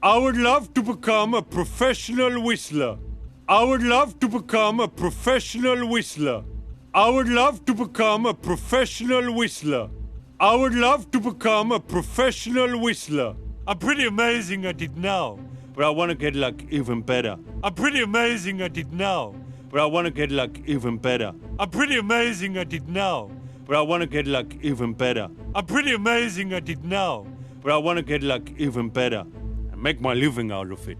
I would love to become a professional whistler. I would love to become a professional whistler. I would love to become a professional whistler. I would love to become a professional whistler. I'm pretty amazing at it now, but I want to get like even better. I'm pretty amazing at it now, but I want to get like even better. I'm pretty amazing at it now, but I want to get like even better. I'm pretty amazing at it now, but I want to get like even better. And make my living out of it.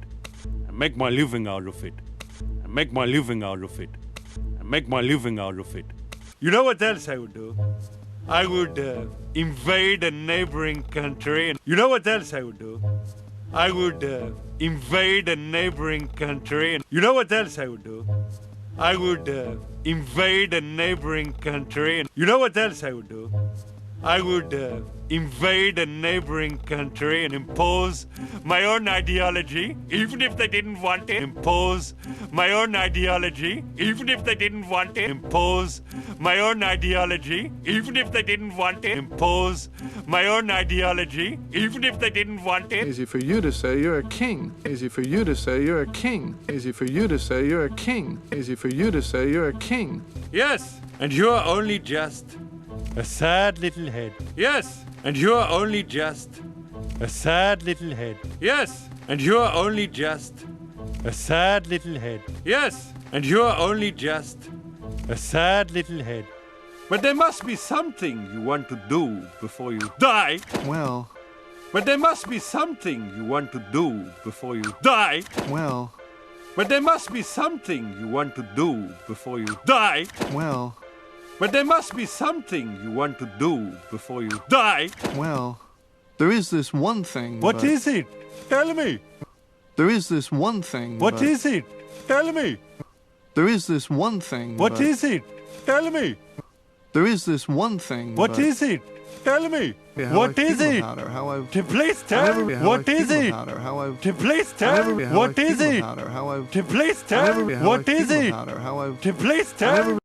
And make my living out of it. And make my living out of it. And make my living out of it. You know what else I would do? I would invade a neighboring country. And you know what else I would do? I would invade a neighboring country. And you know what else I would do? I would invade a neighboring country. And you know what else I would do? I would invade a neighboring country and impose my own ideology, even if they didn't want it. Impose my own ideology, even if they didn't want it. Impose my own ideology, even if they didn't want it. Impose my own ideology, even if they didn't want it. Easy for you to say you're a king. Easy for you to say you're a king. Easy for you to say you're a king. Easy for you to say you're a king. Yes, and you're only just a sad little head. Yes, and you're only just a sad little head. Yes, and you're only just a sad little head. Yes, and you're only just a sad little head. But there must be something you want to do before you die. Well, But there must be something you want to do before you die. well, But there must be something you want to do before you die. well, But there must be something you want to do before you die. well. There is this one thing. What but is it? Tell me. There is this one thing. What but is it? Tell me. There is this one thing. What but is it? Tell me. There is this one thing. What but is it? Tell me. how What I is feel it? about her, how I've Please tell me. how What I is feel it? about her, how I've Please tell me. how What I is feel it? about her, how I've Please tell me. how I What is feel it? about her, how I've Please tell me.